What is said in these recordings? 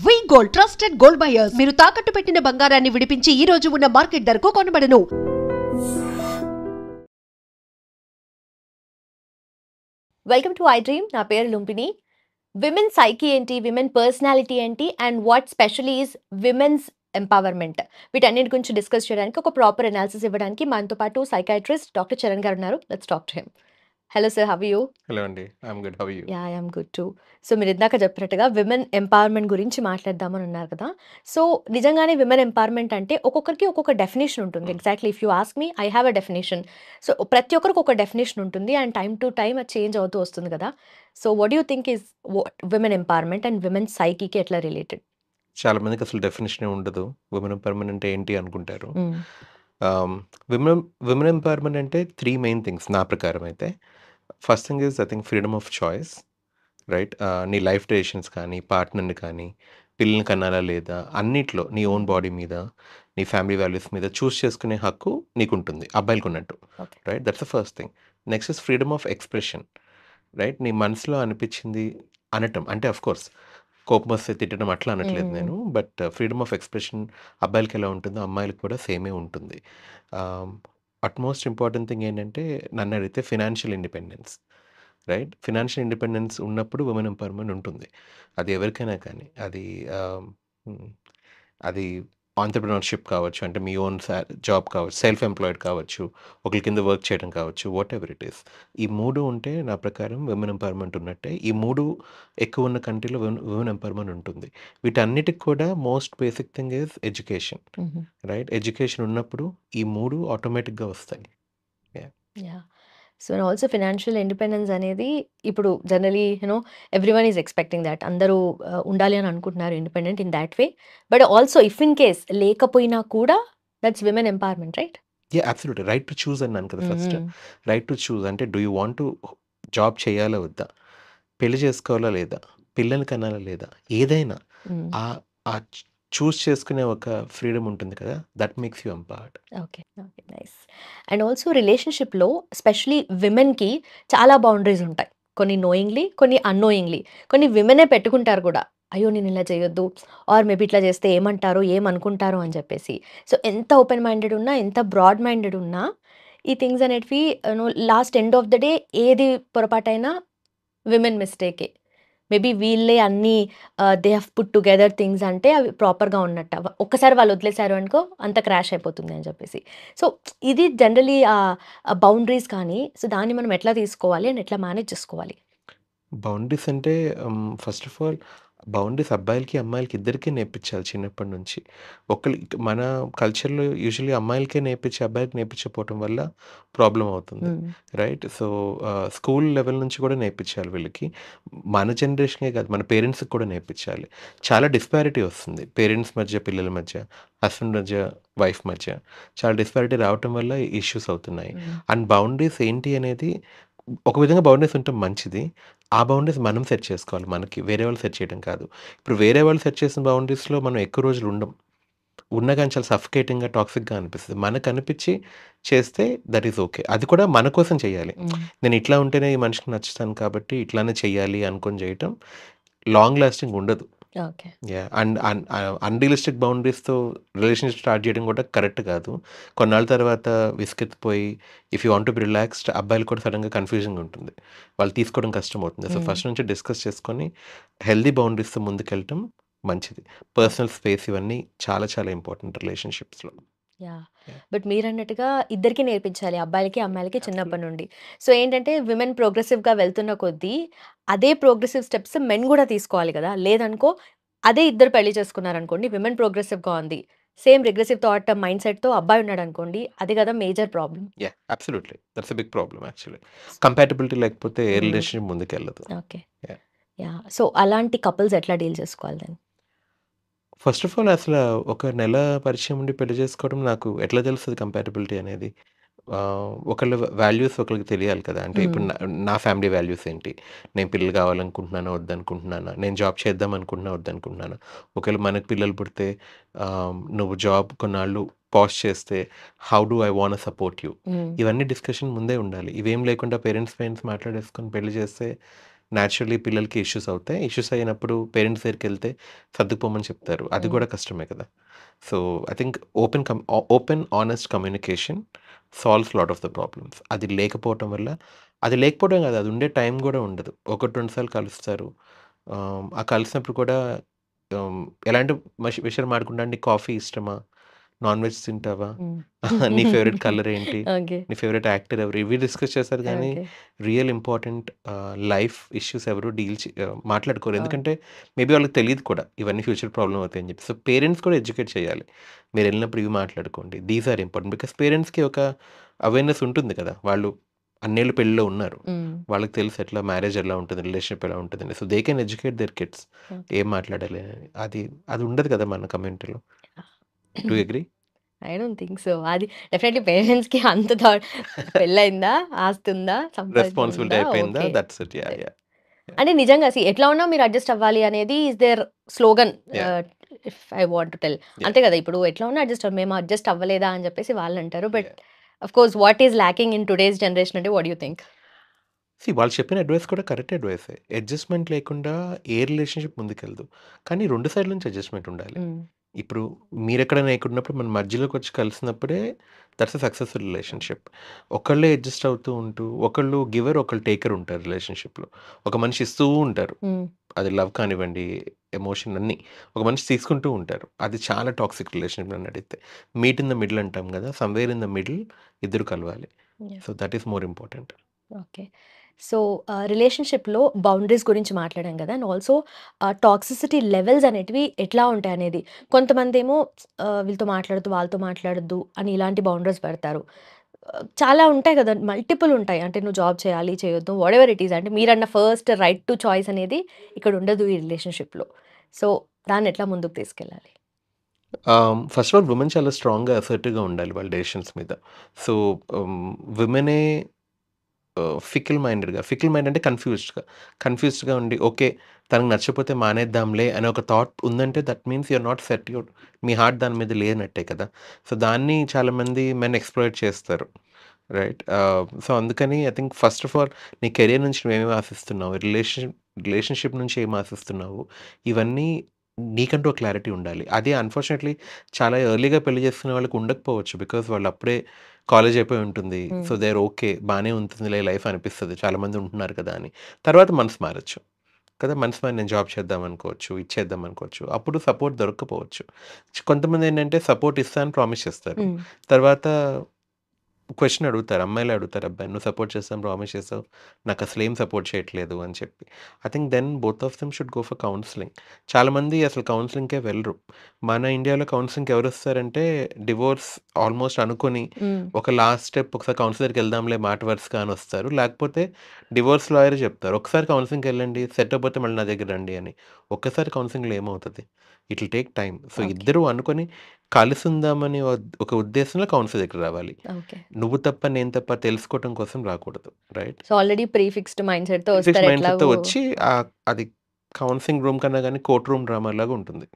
వి gold trusted gold buyers మీరు తాకట్టు పెట్టిన బంగారాన్ని విడిపించి ఈ రోజు ఉన్న మార్కెట్ ధరకు కొనబడను. Welcome to I dream. నా పేరు లుంపిని. విమెన్ సైకి ఏంటి, విమెన్ పర్సనాలిటీ ఏంటి, and what special is women's empowerment, వీటన్నిటి గురించి డిస్కస్ చేయడానికి, ఒక ప్రాపర్ అనాలిసిస్ ఇవ్వడానికి మనతో పాటు సైకాట్రిస్ట్ డాక్టర్ చరణ్ గారు ఉన్నారు. Let's talk to him. Hello sir, how are you? Hello అండి, I'm good. How are you? Ya, I'm good too. So మీరు ఇందాక చెప్పినట్టుగా విమెన్ ఎంపవర్మెంట్ గురించి మాట్లాడదామని ఉన్నారు కదా. సో నిజంగానే విమెన్ ఎంపవర్మెంట్ అంటే ఒక్కొక్కరికి ఒక్కొక్క డెఫినేషన్ ఉంటుంది. Exactly if you ask me, I have a definition. So ప్రతి ఒక్కరికి ఒక డెఫినేషన్ ఉంటుంది అండ్ టైమ్ టు టైమ్ అది చేంజ్ అవుతూ వస్తుంది కదా. So what you think is women empowerment and women సైకీకి ఎట్లా రిలేటెడ్? చాలా మందికి అసలు డెఫినేషన్ ఉండదు. విమెన్ ఎంపవర్మెంట్ అంటే ఏంటి అనుకుంటారు. విమెన్ విమెన్ ఎంపవర్మెంట్ అంటే 3 మెయిన్ థింగ్స్ నా ప్రకారం అయితే. First thing is I think freedom of choice, right? నీ లైఫ్ డెసిషన్స్ కానీ, పార్ట్నర్ని కానీ, పిల్లల్ని కనాలా లేదా, అన్నిట్లో నీ ఓన్ బాడీ మీద, నీ ఫ్యామిలీ వాల్యూస్ మీద చూస్ చేసుకునే హక్కు నీకు ఉంటుంది, అబ్బాయిలకు ఉన్నట్టు, okay. Right? That's the first thing. Next is freedom of expression, right? నీ మనసులో అనిపించింది అనటం. అంటే అఫ్ కోర్స్ కోపం వస్తే తిట్టడం అట్లా అనట్లేదు నేను, బట్ ఫ్రీడమ్ ఆఫ్ ఎక్స్ప్రెషన్ అబ్బాయిలకి ఎలా ఉంటుందో అమ్మాయిలకు కూడా సేమే ఉంటుంది. అట్మోస్ట్ ఇంపార్టెంట్ థింగ్ ఏంటంటే నన్ను అడిగితే financial independence, right? Financial independence ఉన్నప్పుడు ఉమెన్ ఎంపవర్మెంట్ ఉంటుంది. అది ఎవరికైనా కానీ, అది ఆంటర్‌ప్రెన్యూర్‌షిప్ కావచ్చు, అంటే మీ ఓన్ జాబ్ కావచ్చు, సెల్ఫ్ ఎంప్లాయిడ్ కావచ్చు, ఒకరి కింద వర్క్ చేయడం కావచ్చు, వాట్ ఎవర్ ఇట్ ఈస్. ఈ 3 ఉంటే నా ప్రకారం విమెన్ ఎంపవర్మెంట్ ఉన్నట్టే. ఈ 3 ఎక్కువ ఉన్న కంట్రీలో విమెన్ ఎంపవర్మెంట్ ఉంటుంది. వీటన్నిటికి కూడా most basic thing is education, right? Education ఉన్నప్పుడు ఈ 3 ఆటోమేటిక్‌గా వస్తాయి. Yeah. So and also financial independence అనేది ఇప్పుడు generally everyone is expecting that, అందరూ ఉండాలి అని అనుకుంటున్నారు independent in that way. But also if in case లేకపోయినా కూడా that's women empowerment, right? Absolutely. Right to choose అన్నాను కదా ఫస్ట్. రైట్ టు చూజ్ అంటే do you want to job చేయాలా వద్దా, పెళ్లి చేసుకోవాలా లేదా, పిల్లల్ని కనాలా లేదా, ఏదైనా ఆ చూస్ చేసుకునే ఒక ఫ్రీడమ్ ఉంటుంది కదా, that makes you empowered. Okay, okay, nice. And also రిలేషన్షిప్లో స్పెషలీ విమెన్కి చాలా బౌండరీస్ ఉంటాయి. కొన్ని నోయింగ్లీ, కొన్ని అన్నోయింగ్లీ. కొన్ని విమెనే పెట్టుకుంటారు కూడా, అయ్యో నేను ఇలా చేయొద్దు, ఆర్ మేబీ ఇట్లా చేస్తే ఏమంటారో ఏమనుకుంటారో అని చెప్పేసి. సో ఎంత ఓపెన్ మైండెడ్ ఉన్నా, ఎంత బ్రాడ్ మైండెడ్ ఉన్నా, ఈ థింగ్స్ అనేటివి last end of the day ఏది పొరపాటైనా విమెన్ మిస్టేకే. మేబీ వీళ్ళే అన్నీ they have put together things అంటే అవి ప్రాపర్గా ఉన్నట్టు. ఒక్కసారి వాళ్ళు వదిలేశారు అనుకో అంత క్రాష్ అయిపోతుంది అని చెప్పేసి. సో ఇది జనరలీ బౌండరీస్ కానీ, సో దాన్ని మనం ఎట్లా తీసుకోవాలి అండ్ ఎట్లా మేనేజ్ చేసుకోవాలి? బౌండరీస్ అంటే ఫస్ట్ ఆఫ్ ఆల్ బౌండరీస్ అబ్బాయిలకి అమ్మాయిలకి ఇద్దరికీ నేర్పించాలి చిన్నప్పటి నుంచి. మన కల్చర్లో యూజువల్లీ అమ్మాయిలకే నేర్పించి అబ్బాయిలకి నేర్పించకపోవటం వల్ల ప్రాబ్లం అవుతుంది, రైట్? సో స్కూల్ లెవెల్ నుంచి కూడా నేర్పించాలి వీళ్ళకి. మన జనరేషనే కాదు, మన పేరెంట్స్కి కూడా నేర్పించాలి. చాలా డిస్పారిటీ వస్తుంది పేరెంట్స్ మధ్య, పిల్లల మధ్య, హస్బెండ్ మధ్య, వైఫ్ మధ్య. చాలా డిస్పారిటీ రావటం వల్ల ఇష్యూస్ అవుతున్నాయి. అండ్ బౌండరీస్ ఏంటి అనేది ఒక విధంగా బౌండరీస్ ఉంటే మంచిది. ఆ బౌండరీస్ మనం సెట్ చేసుకోవాలి, మనకి వేరే వాళ్ళు సెట్ చేయడం కాదు. ఇప్పుడు వేరే వాళ్ళు సెట్ చేసిన బౌండరీస్లో మనం ఎక్కువ రోజులు ఉన్నా కానీ చాలా సఫికేటింగ్గా, టాక్సిక్గా అనిపిస్తుంది. మనకు అనిపించి చేస్తే దట్ ఈస్ ఓకే. అది కూడా మన కోసం చేయాలి. నేను ఇట్లా ఉంటేనే ఈ మనిషికి నచ్చుతాను కాబట్టి ఇట్లానే చేయాలి అనుకొని చేయటం లాంగ్ లాస్టింగ్ ఉండదు. ఓకే. అండ్ అన్రియలిస్టిక్ బౌండరీస్తో రిలేషన్షిప్ స్టార్ట్ చేయడం కూడా కరెక్ట్ కాదు. కొన్నాళ్ళ తర్వాత విసుకెత్తిపోయి if you want to be relaxed, అబ్బాయిలు కూడా సడన్గా కన్ఫ్యూజన్గా ఉంటుంది, వాళ్ళు తీసుకోవడం కష్టం అవుతుంది. సో ఫస్ట్ నుంచి డిస్కస్ చేసుకొని హెల్దీ బౌండరీస్తో ముందుకెళ్ళటం మంచిది. పర్సనల్ స్పేస్ ఇవన్నీ చాలా చాలా ఇంపార్టెంట్ రిలేషన్షిప్స్లో. యా. బట్ మీరు అన్నట్టుగా ఇద్దరికి నేర్పించాలి, అబ్బాయిలకి అమ్మాయిలకి చిన్నప్పటి నుండి. సో ఏంటంటే విమెన్ ప్రోగ్రెసివ్గా వెళ్తున్న కొద్దీ అదే ప్రోగ్రెసివ్ స్టెప్స్ మెన్ కూడా తీసుకోవాలి కదా. లేదనుకో అదే ఇద్దరు పెళ్లి చేసుకున్నారనుకోండి, విమెన్ ప్రోగ్రెసివ్గా ఉంది, సేమ్ రిగ్రెసివ్ థాట్ మైండ్ సెట్తో అబ్బాయి ఉన్నాడు అనుకోండి, అది కదా major problem. Absolutely, that's a big problem actually. Compatibility లేకపోతే ఏ రిలేషన్షిప్ ముందుకెళ్ళదు. ఓకే. యా. సో అలాంటి కపుల్స్ ఎట్లా డీల్ చేసుకోవాలి దెన్? ఫస్ట్ ఆఫ్ ఆల్ అసలు ఒక నెల పరిచయం ఉండి పెళ్లి చేసుకోవడం నాకు ఎట్లా తెలుస్తుంది కంపాటబిలిటీ అనేది? ఒకళ్ళ వాల్యూస్ ఒకళ్ళకి తెలియాలి కదా. అంటే ఇప్పుడు నా ఫ్యామిలీ వాల్యూస్ ఏంటి, నేను పిల్లలు కావాలనుకుంటున్నానా వద్దనుకుంటున్నానా, నేను జాబ్ చేద్దాం అనుకుంటున్నా వద్దనుకుంటున్నానా, ఒకవేళ మనకు పిల్లలు పుడితే నువ్వు జాబ్ కొన్నాళ్ళు పాజ్ చేస్తే how do I want support you. ఇవన్నీ డిస్కషన్ ముందే ఉండాలి. ఇవేం లేకుండా పేరెంట్స్ మాట్లాడేసుకొని పెళ్లి చేస్తే న్యాచురల్లీ పిల్లలకి ఇష్యూస్ అవుతాయి. ఇష్యూస్ అయినప్పుడు పేరెంట్స్ దగ్గరికెళ్తే సర్దుకుపోమని చెప్తారు. అది హ్మ్. కూడా కష్టమే కదా! So, I think open honest communication solves lot of the problems. అది లేకపోవటం వల్ల అది లేకపోవడం కాదు, అది ఉండే టైం కూడా ఉండదు. 1, 2 సార్లు కలుస్తారు. ఆ కలిసినప్పుడు కూడా ఎలాంటి విషయాలు మాట్లాడుకుంటారు? "నీకు కాఫీ ఇష్టమా? నాన్ వెజ్ తింటావా? హ్మ్. నీ ఫేవరెట్ కలర్ ఏంటి? ఓకే. నీ ఫేవరెట్ యాక్టర్ ఎవరు?" ఇవి డిస్కస్ చేస్తారు గానీ, okay. Real important life issues ఎవరు మాట్లాడుకోరు. అవును. ఎందుకంటే మేబీ వాళ్ళకి తెలీదు కూడా ఇవన్నీ ఫ్యూచర్ ప్రాబ్లమ్ అవుతాయని చెప్పి. సో, పేరెంట్స్ కూడా ఎడ్యుకేట్ చేయాలి. మీరెళ్ళినప్పుడు ఇవి మాట్లాడుకోండి. These are important. బికాస్ పేరెంట్స్‌కి ఒక అవేర్‌నెస్ ఉంటుంది కదా! వాళ్ళు అన్నేళ్ళు పెళ్ళిలో ఉన్నారు. హ్మ్. వాళ్ళకి తెలుసు ఎట్లా మ్యారేజ్ ఎలా ఉంటుంది, రిలేషన్‌షిప్ ఎలా ఉంటుందని. So, they can educate their kids. Okay. ఏం మాట్లాడాలి అని. అది అది ఉండదు కదా మన కమ్యూనిటీలో. Do you agree? I don't think so. అది డెఫినెట్‌లీ పేరెంట్స్‌కి అంత థాట్ పెళ్లయిందా? ఆస్తుందా? సంపాదన రెస్పాన్సిబిలిటీ ఉందా? అయిపోయిందా? Okay. That's it. Yeah! Yeah! Yeah! అంటే నిజంగా ఎట్లా ఉన్నా మీరు అడ్జస్ట్ అవ్వాలి అనేది is their slogan. Yeah! If I want to tell. Yeah! అంతే కదా! ఇప్పుడు ఎట్లా ఉన్నా మేము అడ్జస్ట్ అవ్వలేదా అని చెప్పేసి వాళ్ళంటారు. But yeah! Of course what is lacking in today's generation అంటే వాట్ యూ థింక్? వాళ్ళు చెప్పిన అడ్వైస్ కూడా కరెక్ట్ అడ్వైసే. అడ్జస్ట్‌మెంట్ లేకుండా ఏ రిలేషన్‌షిప్ ముందుకెళ్ళదు. కానీ 2 సైడ్‌ల నుంచి అడ్జస్ట్‌మెంట్ ఉండాలి. హ్మ్. ఇప్పుడు మీరెక్కడైనా ఎక్కడున్నప్పుడు మన మధ్యలోకొచ్చి కలిసినప్పుడే దట్స్ ఎ సక్సెస్‌ఫుల్ రిలేషన్‌షిప్. ఒకళ్ళే అడ్జస్ట్ అవుతూ ఉంటూ, ఒకళ్ళు గివర్, ఒకళ్ళు టేకర్ ఉంటారు రిలేషన్‌షిప్‌లో. ఒక మనిషి ఇస్తూ ఉంటారు. హ్మ్. అది లవ్ కానివ్వండి, ఎమోషన్ అన్నీ. ఒక మనిషి తీసుకుంటూ ఉంటారు. అది చాలా టాక్సిక్ రిలేషన్‌షిప్ నన్నడిగితే. మీట్ ఇన్ ద మిడిల్ అంటాం గదా! సమ్‌వేర్ ఇన్ ద మిడిల్ ఇద్దరు కలవాలి. Yeah! So, that is more important. Okay. So, రిలేషన్‌షిప్‌లో బౌండరీస్ గురించి మాట్లాడాం గదా! అండ్ ఆల్సో టాక్సిసిటీ లెవెల్స్ అనేటివి ఎట్లా ఉంటాయనేది. కొంతమందేమో వీళ్ళతో మాట్లాడొద్దు, వాళ్ళతో మాట్లాడొద్దు అని ఇలాంటి బౌండరీస్ పెడతారు. చాలా ఉంటాయి గదా! మల్టిపుల్ ఉంటాయి. అంటే నువ్వు జాబ్ చేయాలి, చేయొద్దు వాటెవర్ ఇట్ ఈస్. అంటే మీరన్న ఫస్ట్ రైట్ టు చాయిస్ అనేది ఇక్కడ ఉండదు ఈ రిలేషన్‌షిప్‌లో. సో, దాన్ని ఎట్లా ముందుకు తీసుకెళ్ళాలి? ఫస్ట్ ఆఫ్ ఆల్ వుమెన్ చాలా స్ట్రాంగ్‌గా, అసర్టివ్‌గా ఉండాలి వాళ్ళ డెసిషన్స్ మీద. సో, విమెనే ఫికిల్ మైండ్ అంటే కన్‌ఫ్యూజ్డ్‌గా ఉండి ఓకే. తనకు నచ్చకపోతే మానేద్దాంలే అనే ఒక థాట్ ఉందంటే that means you are not saturated. మీ హార్ట్ దాని మీద లేనట్టే కదా! సో, దాన్ని చాలామంది మెన్ ఎక్స్‌ప్లాయిట్ చేస్తారు. రైట్. సో, అందుకని I think first of all నీ కెరియర్ నుంచి నువ్వేమేమి ఆశిస్తున్నావు? రిలేషన్‌షిప్ నుంచి ఏం ఆశిస్తున్నావు? ఇవన్నీ నీకంటూ ఒక క్లారిటీ ఉండాలి. అదే అన్‌ఫార్చునేట్‌లీ చాలా ఎర్లీ‌గా పెళ్లి చేసుకునే వాళ్ళకి ఉండకపోవచ్చు. బికాజ్ వాళ్ళు అప్పుడే కాలేజ్ అయిపోయి ఉంటుంది. Hmm. So, they are okay. బానే ఉంటుందిలే లైఫ్ అనిపిస్తది. చాలామంది ఉంటున్నారు కదా అని. తర్వాత మనసు మారొచ్చు. కదా! మనసు మారి నేను జాబ్ చేద్దాం అనుకోవచ్చు. ఇచ్చేద్దాం అనుకోవచ్చు. అప్పుడు సపోర్ట్ దొరక్కపోవచ్చు. కొంతమందేంటంటే సపోర్ట్ ఇస్తా అని ప్రామిస్ చేస్తారు. హ్మ్. తర్వాత క్వెషన్ అడుగుతారు. అమ్మాయిలే అడుగుతారు అబ్బాయిని. "నువ్వు సపోర్ట్ చేస్తాను ప్రామిస్ చేసావు. నాకసలేం సపోర్ట్ చేయట్లేదు" అని చెప్పి. I think then both of them should go for counselling. చాలామంది అసలు కౌన్సెలింగ్‌కే వెళ్ళరు. మన ఇండియాలో కౌన్సెలింగ్‌కి ఎవరొస్తారంటే డివోర్స్ ఆల్మోస్ట్ అనుకోని హ్మ్. ఒక లాస్ట్ స్టెప్ ఒకసారి కౌన్సిలర్ దగ్గరికెళ్దాంలే మాట వరుసగా అని వస్తారు. లేకపోతే డివోర్స్ లాయరే చెప్తారు. "ఒకసారి కౌన్సెలింగ్‌కెళ్ళండి. సెట్ అవ్వకపోతే మళ్ళీ నా దగ్గర రండి" అని. ఒక్కసారి కౌన్సెలింగ్‌లో ఏమవుతది? It will take time. So, okay. ఇద్దరు అనుకోని కలిసుందామని ఒక ఉద్దేశంలో కౌన్సిలర్ దగ్గరికి రావాలి. ఓకే. నువ్వు తప్ప, నేను తప్ప తెలుసుకోవటం కోసం రాకూడదు. రైట్? సో, ఆల్రెడీ ప్రీఫిక్స్డ్ మైండ్‌సెట్‌తో ప్రీఫిక్స్ వస్తారు మైండ్‌సెట్‌తో ఎట్లాగో. వచ్చి అది కౌన్సెలింగ్ రూమ్ కన్నా గాని కోర్ట్ రూమ్ డ్రామాలాగా ఉంటుంది.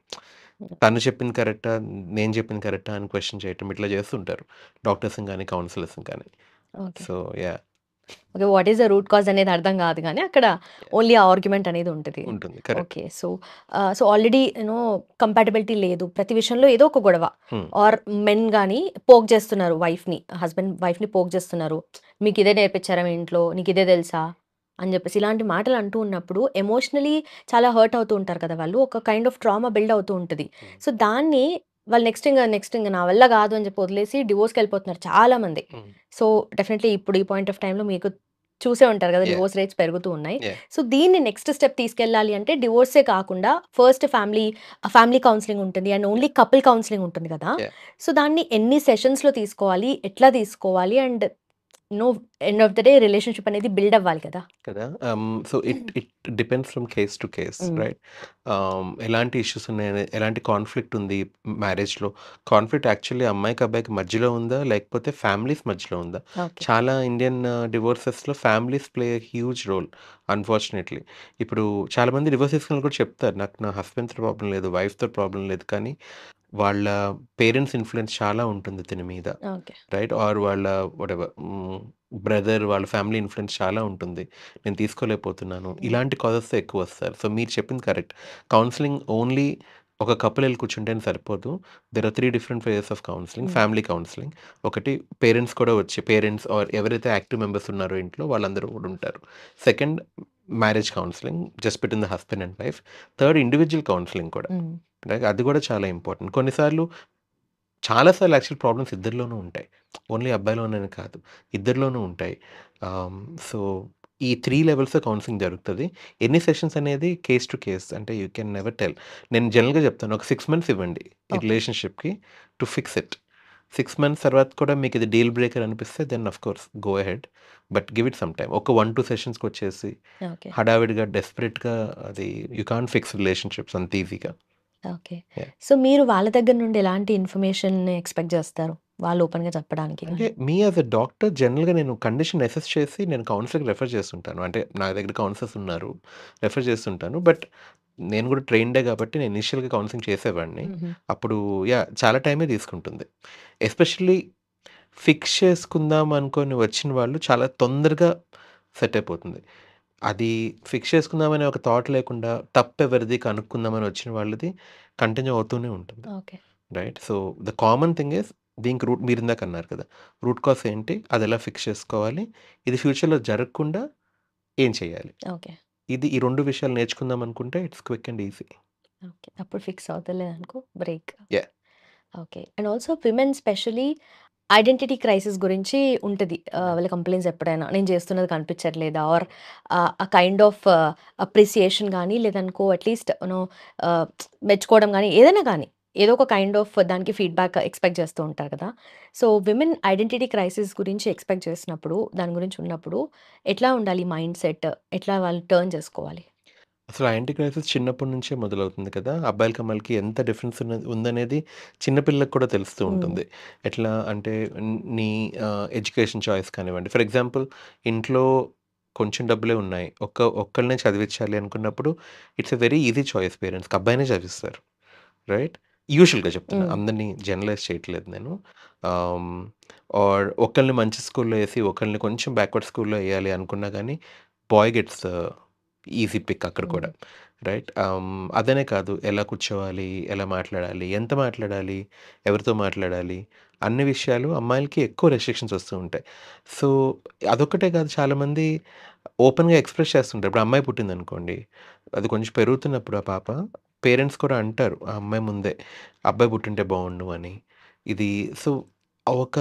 తను చెప్పింది కరెక్టా? నేను చెప్పింది కరెక్టా? అని క్వెషన్ చేయటం ఇట్లా చేస్తుంటారు. డాక్టర్స్‌ని గాని, కౌన్సిలర్స్‌ని కానీ. Okay. So, yeah! Okay. What is the root cause అనేది అర్థం కాదు గానీ, అక్కడ ఓన్లీ ఆర్గ్యుమెంట్ అనేది ఉంటది. ఉంటుంది. Correct. Okay. So, already compatibility లేదు. ప్రతి విషయంలో ఏదో ఒక గొడవ. హ్మ్. ఆర్ మెన్ గాని పోక్ చేస్తున్నారు వైఫ్‌ని. హస్బెండ్ వైఫ్‌ని పోక్ చేస్తున్నారు. "మీకిదే నేర్పించారా మీ ఇంట్లో? నీకిదే తెలుసా?" అని చెప్పేసి ఇలాంటి మాటలు అంటూ ఉన్నప్పుడు ఎమోషనలీ చాలా హర్ట్ అవుతూ ఉంటారు కదా వాళ్ళు. ఒక కైండ్ ఆఫ్ ట్రామా బిల్డ్ అవుతూ ఉంటది. హ్మ్. సో, దాన్ని వాళ్ళు నెక్స్ట్ ఇంగ నా వల్ల కాదు అని చెప్పి వదిలేసి డివోర్స్‌కెళ్ళిపోతున్నారు చాలామంది. హ్మ్. సో, డెఫినైట్‌లీ ఇప్పుడు ఈ పాయింట్ ఆఫ్ టైమ్‌లో మీకు చూసే ఉంటారు కదా! యాహ్! డివోర్స్ రేట్స్ పెరుగుతూ ఉన్నాయి. యాహ్! సో, దీన్ని నెక్స్ట్ స్టెప్ తీసుకెళ్ళాలి అంటే డివోర్సే కాకుండా ఫస్ట్ ఫ్యామిలీ కౌన్సెలింగ్ ఉంటుంది. అండ్ ఓన్లీ కపుల్ కౌన్సెలింగ్ ఉంటుంది కదా! యాహ్! సో, దాన్ని ఎన్ని సెషన్స్‌లో తీసుకోవాలి? ఎట్లా తీసుకోవాలి? And end of the day relationship అనేది బిల్డ్ అవ్వాలి కదా! కదా! So, it it depends from case to case. హ్మ్. రైట్? ఎలాంటి ఇష్యూస్ ఉన్నాయి? ఎలాంటి కాన్‌ఫ్లిక్ట్ ఉంది మ్యారేజ్‌లో? కాన్‌ఫ్లిక్ట్ యాక్చువల్లీ అమ్మాయికి, అబ్బాయికి మధ్యలో ఉందా? లేకపోతే ఫ్యామిలీస్ మధ్యలో ఉందా? ఓకే. చాలా ఇండియన్ డివోర్సెస్‌లో families play a huge role unfortunately. ఇప్పుడు చాలామంది డివోర్స్ తీసుకున్న వాళ్ళు కూడా చెప్తారు. నాకు నా హస్బెండ్‌తో ప్రాబ్లమ్ లేదు, వైఫ్‌తో ప్రాబ్లమ్ లేదు. కానీ వాళ్ళ పేరెంట్స్ ఇన్‌ఫ్లూయెన్స్ చాలా ఉంటుంది తిన మీద. ఓకే. రైట్? ఆర్ వాళ్ళ వాటెవర్. బ్రదర్ వాళ్ళ ఫ్యామిలీ ఇన్‌ఫ్లూయెన్స్ చాలా ఉంటుంది. నేను తీసుకోలేకపోతున్నాను. ఇలాంటి కాజెస్‌తో ఎక్కువ వస్తారు. సో, మీరు చెప్పింది కరెక్ట్. కౌన్సెలింగ్ ఓన్లీ ఒక కపుల్ ఎళ్లి కూర్చుంటేనే సరిపోదు. There are 3 different phases of counselling. Family counselling. ఒకటి పేరెంట్స్ కూడా వచ్చి పేరెంట్స్ ఆర్ ఎవరైతే యాక్టివ్ మెంబర్స్ ఉన్నారో ఇంట్లో వాళ్ళందరూ కూడా ఉంటారు. Second marriage counselling just between the husband and wife. Third individual counselling కూడా. అది కూడా చాలా ఇంపార్టెంట్. కొన్నిసార్లు చాలా సార్లు యాక్చువల్ ప్రాబ్లమ్స్ ఇద్దరిలోనూ ఉంటాయి. ఓన్లీ అబ్బాయిలోనే కాదు. ఇద్దరిలోనూ ఉంటాయి. సో, ఈ 3 లెవెల్స్‌లో కౌన్సెలింగ్ జరుగుతది. ఎన్ని సెషన్స్ అనేది కేస్ టు కేస్. అంటే యూ కెన్ నెవర్ టెల్. నేను జనరల్‌గా చెప్తాను. ఒక 6 మంత్స్ ఇవ్వండి ఈ ఓకే. రిలేషన్‌షిప్‌కి టు ఫిక్స్ ఇట్. 6 మంత్స్ తర్వాత కూడా మీకు ఇది డీల్ బ్రేకర్ అనిపిస్తే then of course go ahead. But give it some time. ఒక 1, 2 సెషన్స్‌కొచ్చేసి ఓకే. హడావిడిగా డెస్పరేట్‌గా అది యూ కాంట్ ఫిక్స్ రిలేషన్‌షిప్స్ అంత ఈజీగా. ఓకే. యాహ్! సో, మీరు వాళ్ళ దగ్గర నుండి ఎలాంటి ఇన్ఫర్మేషన్‌ని ఎక్స్‌పెక్ట్ జేస్తారు? వాళ్ళు ఓపెన్‌గా చెప్పడానికి అంటే గాని? మీ యాస్ ఎ డాక్టర్ జనరల్‌గా నేను కండిషన్ అసెస్ చేసి నేను కౌన్సిలర్‌కి రెఫర్ చేస్తుంటాను. అంటే నా దగ్గర కౌన్సిలర్స్ ఉన్నారు. రెఫర్ చేస్తుంటాను. బట్ నేను కూడా ట్రైన్డే కాబట్టి నేను ఇనిషియల్‌గా కౌన్సిలింగ్ చేసేవాడిని. హుహు. అప్పుడు చాలా టైమే తీసుకుంటుంది. ఎస్పెషల్లీ ఫిక్స్ చేసుకుందాం అనుకోని వచ్చిన వాళ్ళు చాలా తొందరగా సెట్ అయిపోతుంది. అది ఫిక్స్ చేసుకుందామనే ఒక థాట్ లేకుండా తప్పెవరిది కనుక్కుందామని వచ్చిన వాళ్ళది కంటిన్యూ అవుతూనే ఉంటుంది. Okay. Right. So, the common thing is దీనికి రూట్ మీరిందాక అన్నారు కదా! రూట్ కాజ్ ఏంటి? అదెలా ఫిక్స్ చేసుకోవాలి? ఇది ఫ్యూచర్‌లో జరగకుండా ఏం చేయాలి? ఓకే. ఈ 2 విషయాలు నేర్చుకుందాం అనుకుంటే it's quick and easy. Okay. అప్పుడు ఫిక్స్ అవుతలేదనుకో break. Yeah! Okay. And also women specially identity crisis గురించి ఉంటది. వాళ్ళ కంప్లెయింట్స్ ఎప్పుడైనా నేను చేస్తున్నది కనిపించట్లేదా? ఆర్ ఆ కైండ్ ఆఫ్ అప్రిసియేషన్ గానీ లేదనుకో అట్‌లీస్ట్ మెచ్చుకోవడం గానీ ఏదైనా గానీ ఏదో ఒక కైండ్ ఆఫ్ దానికి ఫీడ్‌బ్యాక్ ఎక్స్‌పెక్ట్ చేస్తూ ఉంటారు కదా! సో, విమెన్ ఐడెంటిటీ క్రైసిస్ గురించి ఎక్స్‌పెక్ట్ చేసినప్పుడు దాని గురించి ఉన్నప్పుడు ఎట్లా ఉండాలి మైండ్ సెట్? ఎట్లా వాళ్ళు టర్న్ చేసుకోవాలి? అసలు యాంటీ క్రైసిస్ చిన్నప్పటి నుంచే మొదలవుతుంది కదా! అబ్బాయిలకి, అమ్మాయిలకి ఎంత డిఫరెన్స్ ఉందనేది చిన్న పిల్లలకి కూడా తెలుస్తూ ఉంటుంది. ఎట్లా అంటే నీ ఎడ్యుకేషన్ చాయిస్ కానివ్వండి. ఫర్ ఎగ్జాంపుల్ ఇంట్లో కొంచెం డబ్బులే ఉన్నాయి. ఒక్కళ్ళనే చదివించాలి అనుకున్నప్పుడు it's a very easy choice పేరెంట్స్‌కి. అబ్బాయినే చదివిస్తారు. రైట్? యూజువల్‌గా చెప్తున్నా. అందరిని జనరలైజ్ చేయట్లేదు నేను. ఆహ్, ఆర్ ఒకళ్ళని మంచి స్కూల్‌లో ఏసి, ఒకళ్ళని కొంచెం బ్యాక్వర్డ్ స్కూల్‌లో ఎయ్యాలి అనుకున్నా గానీ, బాయ్ గెట్స్ ఈజీ పిక్ అక్కడ కూడా. రైట్? అదనే కాదు ఎలా కూర్చోవాలి, ఎలా మాట్లాడాలి, ఎంత మాట్లాడాలి, ఎవరితో మాట్లాడాలి, అన్ని విషయాలు అమ్మాయిలకి ఎక్కువ రెస్ట్రిక్షన్స్ వస్తూ ఉంటాయి. సో, అదొక్కటే కాదు చాలామంది ఓపెన్‌గా ఎక్స్‌ప్రెస్ చేస్తుంటారు. ఇప్పుడు అమ్మాయి పుట్టిందనుకోండి, అది కొంచెం పెరుగుతున్నప్పుడు ఆ పాప పేరెంట్స్ కూడా అంటారు ఆ అమ్మాయి ముందే, అబ్బాయి పుట్టుంటే బావుండు అని. ఇది సో, ఒక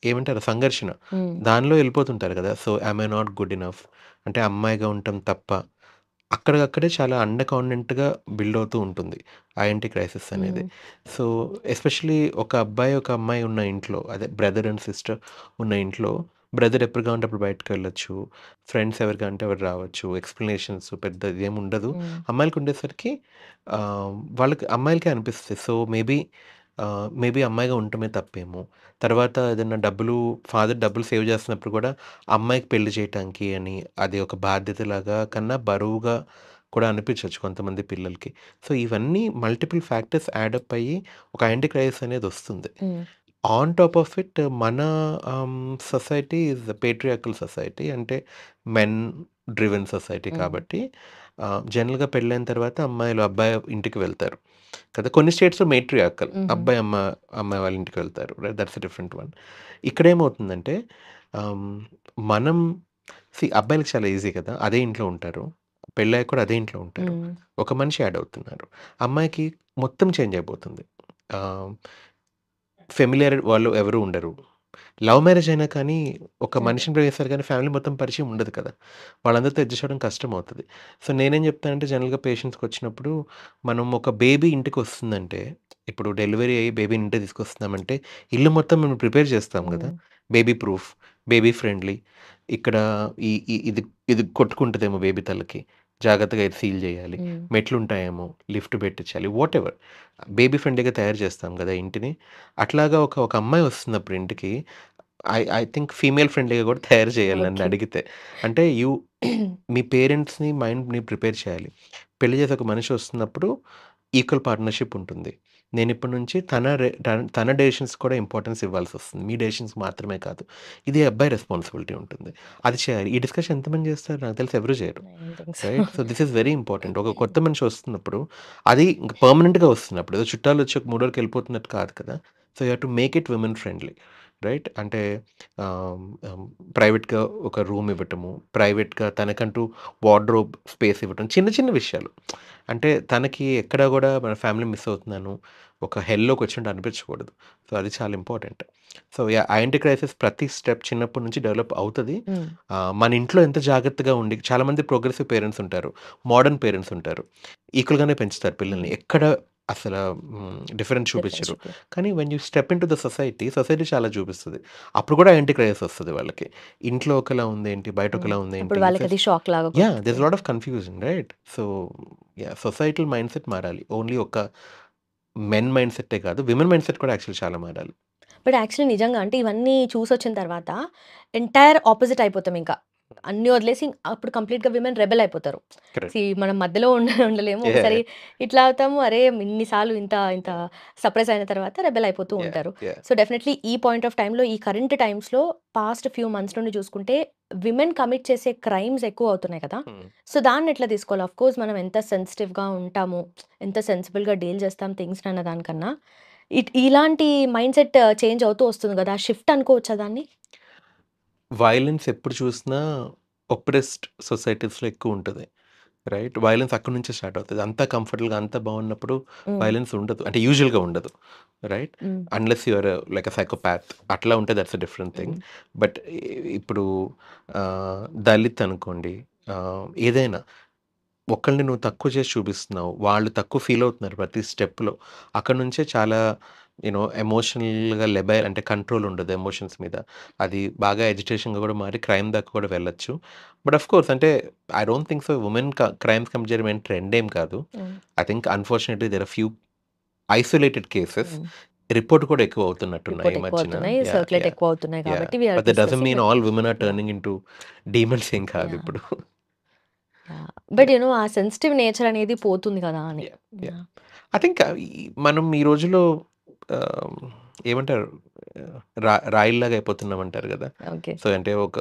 ఏమంటారు సంఘర్షణ. దానిలో ఎళ్ళిపోతుంటారు కదా! So, am I not good enough అంటే అమ్మాయిగా ఉండటం తప్ప. అక్కడికక్కడే చాలా అండర్ కాన్ఫిడెంట్‌గా బిల్డ్ అవుతూ ఉంటుంది. ఐడెంటిటీ క్రైసిస్ అనేది. సో, ఎస్పెషల్లీ ఒక అబ్బాయి, ఒక అమ్మాయి ఉన్న ఇంట్లో అదే బ్రదర్ అండ్ సిస్టర్ ఉన్న ఇంట్లో బ్రదర్ ఎప్పుడు కావాలంటే అప్పుడు బయటికెళ్ళొచ్చు. ఫ్రెండ్స్ ఎవరు కావాలంటే ఎవరు రావచ్చు. ఎక్స్‌ప్లనేషన్స్ పెద్ద ఇదేముండదు. అమ్మాయిలకి ఉండేసరికి వాళ్ళకి అమ్మాయిలకే అనిపిస్తది. సో, మేబీ అమ్మాయిగా ఉండటమే తప్పేమో. తర్వాత ఏదన్నా ఫాదర్ డబ్బులు సేవ్ చేస్తున్నప్పుడు కూడా అమ్మాయికి పెళ్లి చేయటానికి అని అది ఒక బాధ్యతలాగా కన్నా బరువుగా కూడా అనిపించొచ్చు కొంతమంది పిల్లలకి. సో, ఇవన్నీ మల్టిపుల్ ఫ్యాక్టర్స్ యాడ్ అప్ అయ్యి ఒక ఐడెంటిటీ క్రైసిస్ అనేదొస్తుంది. ఆన్ టాప్ ఆఫ్ ఇట్ మన సొసైటీ ఈజ్ పేట్రియార్కల్ సొసైటీ. అంటే మెన్ డ్రివెన్ సొసైటీ కాబట్టి జనరల్‌గా పెళ్ళైన తర్వాత అబ్బాయి ఇంటికి వెళ్తారు. కదా! కొన్ని స్టేట్స్‌లో మేట్రియార్కల్. అమ్మాయి వాళ్ళ ఇంటికి వెళ్తారు. That's a different one. ఇక్కడేమవుతుందంటే ఆహ్, మనం అబ్బాయిలకి చాలా ఈజీ కదా! అదే ఇంట్లో ఉంటారు. పెళ్ళయ్యాక కూడా అదే ఇంట్లో ఉంటారు. ఒక మనిషి యాడ్ అవుతున్నారు. అమ్మాయికి మొత్తం చేంజ్ అయిపోతుంది. ఆహ్, ఫెమిలియర్ వాళ్ళు ఎవరు ఉండరు. లవ్ మ్యారేజ్ అయినా కానీ ఒక అదే. మనిషిని ప్రేమిస్తారు కానీ ఫ్యామిలీ మొత్తం పరిచయం ఉండదు కదా! వాళ్ళందరితో అడ్జస్ట్ అవ్వడం కష్టమవుతది. సో, నేనేం చెప్తానంటే జనరల్‌గా పేషెంట్స్‌కొచ్చినప్పుడు మనం ఒక బేబీ ఇంటికొస్తుందంటే ఇప్పుడు డెలివరీ అయ్యి బేబీని ఇంటికి తీసుకొస్తున్నామంటే ఇల్లు మొత్తం మనం ప్రిపేర్ చేస్తాం కదా! Baby proof, baby friendly. ఇక్కడ ఈ ఈ ఇది ఇది కొట్టుకుంటదేమో బేబీ తలకి. జాగ్రత్తగా ఇది సీల్ చేయాలి. మెట్లుంటాయేమో, లిఫ్ట్ పెట్టించాలి. వాటెవర్. బేబీ ఫ్రెండ్లీగా తయారు చేస్తాం కదా ఇంటిని. అట్లాగా ఒక అమ్మాయి వస్తున్నప్పుడు ఇంటికి ఐ థింక్ ఫీమేల్ ఫ్రెండ్లీగా కూడా తయారు చేయాలి ఓకే. నన్నడిగితే. అంటే మీ పేరెంట్స్‌ని, మైండ్‌ని ప్రిపేర్ చేయాలి. పెళ్లి చేసి ఒక మనిషి వస్తున్నప్పుడు ఈక్వల్ పార్ట్నర్‌షిప్ ఉంటుంది. నేనిప్పటి నుంచి తన డెసిషన్స్ కూడా ఇంపార్టెన్స్ ఇవ్వాల్సొస్తుంది. మీ డెసిషన్స్ మాత్రమే కాదు. ఇది అబ్బాయి రెస్పాన్సిబిలిటీ ఉంటుంది. అది చేయాలి. ఈ డిస్కషన్ ఎంతమంది చేస్తారు? నాకు తెలిసి ఎవరు చేయరు. I don't think so. Right? So, this is very important. ఒక కొత్త మనిషి వస్తున్నప్పుడు, అది ఇంక పర్మనెంట్‌గా వస్తున్నప్పుడు, ఏదో చుట్టాలొచ్చి ఒక 3 రోజులకి వెళ్ళిపోతున్నట్టు కాదు కదా! So, you have to make it women friendly. Right? అంటే ఆహ్, ఆహ్, ప్రైవేట్‌గా ఒక రూమ్ ఇవ్వటము, ప్రైవేట్‌గా తనకంటూ వార్డ్‌రోబ్ స్పేస్ ఇవ్వటం, చిన్న చిన్న విషయాలు. అంటే తనకి ఎక్కడ గూడా మన ఫ్యామిలీ మిస్ అవుతున్నాను, ఒక హెల్‌లోకొచ్చినట్టు అనిపించకూడదు. సో, అది చాలా important. So, yeah! Identity crisis ప్రతి స్టెప్ చిన్నప్పటి నుంచి డెవలప్ అవుతది. హ్మ్. మన ఇంట్లో ఎంత జాగ్రత్తగా ఉండి, చాలామంది ప్రోగ్రెసివ్ పేరెంట్స్ ఉంటారు. మోడర్న్ పేరెంట్స్ ఉంటారు. ఈక్వల్‌గానే పెంచుతారు పిల్లల్ని. హ్మ్. ఎక్కడ అసల డిఫరెన్స్ డిఫరెన్స్ చూపించరు. చూపి కానీ when you step into the society చాలా చూపిస్తది. అప్పుడు కూడా ఐడెంటిటీ క్రైసిస్ వస్తది వాళ్ళకి. ఇంట్లో ఒకలా ఉందేంటి? బయట హ్మ్. ఒకలా అప్పుడు ఉందేంటి? వాళ్ళకది షాక్ లాగా యాహ్! దేర్ కొడుతది. Is lot of confusion, right? So, yeah! Societal mindset మారాలి. ఓన్లీ ఒక మెన్ మైండ్‌సెట్టే కాదు. విమెన్ మైండ్‌సెట్ కూడా యాక్చువల్లీ చాలా మారాలి. బట్ యాక్చువల్లీ నిజంగా అంటే ఇవన్నీ చూసొచ్చిన తర్వాత ఎంటైర్ ఆపోజిట్ అయిపోతామింక. అన్నీ వదిలేసి అప్పుడు కంప్లీట్‌గా విమెన్ రెబెల్ అయిపోతారు. కరెక్ట్. మనం మధ్యలో ఉండలేము. ఒకసారి యాహ్! ఇట్లా అవుతాము. అరే! ఇన్ని సార్లు ఇంత యాహ్! సప్రెస్ అయిన తర్వాత రెబెల్ అయిపోతూ యాహ్! ఉంటారు. యాహ్! సో, డెఫినెట్‌లీ ఈ పాయింట్ ఆఫ్ టైమ్‌లో ఈ కరెంట్ టైమ్స్‌లో పాస్ట్ ఫ్యూ మంత్స్ నుండి చూసుకుంటే విమెన్ కమిట్ చేసే క్రైమ్స్ ఎక్కువ అవుతున్నాయి కదా! హ్మ్. సో, దాన్ని ఎట్లా తీసుకోవాలి? ఆఫ్‌కోర్స్ మనం ఎంత సెన్సిటివ్‌గా ఉంటాము, ఎంత సెన్సిబుల్‌గా డీల్ చేస్తాం థింగ్స్‌ని అన్న దానికన్నా ఇలాంటి మైండ్‌సెట్ చేంజ్ అవుతూ వస్తుంది గదా! షిఫ్ట్ అనుకోవచ్చా దాన్ని? వయలెన్స్ ఎప్పుడు చూసినా ఒప్రెస్డ్ సొసైటీస్‌లో ఎక్కువుంటది. రైట్? వయలెన్స్ అక్కడి నుంచే స్టార్ట్ అవుతది. అంతా కంఫర్టబుల్‌గా అంతా బాగున్నప్పుడు హ్మ్. వయలెన్స్ ఉండదు. అంటే యూజువల్‌గా ఉండదు. Right? Hmm. Unless you are like a psychopath అట్లా ఉంటే that's a different thing. Hmm. But ఇప్పుడు దళిత్ అనుకోండి, ఏదైనా ఒకళ్ళని నువ్వు తక్కువ చేసి చూపిస్తున్నావు. వాళ్ళు తక్కువ ఫీల్ అవుతున్నారు ప్రతి స్టెప్‌లో. అక్కడి నుంచే చాలా ఎమోషనల్‌గా అంటే కంట్రోల్ ఉండదు ఎమోషన్స్ మీద. అది బాగా ఎజిటేషన్‌గా కూడా మారి క్రైమ్ దాకా కూడా వెళ్ళొచ్చు. బట్ ఆఫ్ కోర్స్ అంటే I don't think so women crimes commit చేయడం ఏం ట్రెండ్ ఏం కాదు. Hmm. I think unfortunately there are few isolated cases. Hmm. Report కూడా ఎక్కువ అవుతున్నట్టున్నాయి రిపోర్ట్ ఈ మధ్యన. ఎక్కువవుతున్నాయి. యాహ్! Circulate yeah! ఎక్కువవుతున్నాయి యాహ్! కాబట్టి we are but that doesn't discussing mean but all women are yeah! Turning into demons ఏం కాదు యాహ్! ఇప్పుడు. యాహ్! But yeah! ఆ సెన్సిటివ్ నేచర్ అనేది పోతుంది కదా! అని. Yeah! Yeah! Yeah! I think మనం ఈ రోజుల్లో ఆహ్, ఏమంటారు, రాయిల్లాగా అయిపోతున్నామంటారు గదా! ఓకే. సో, అంటే ఒక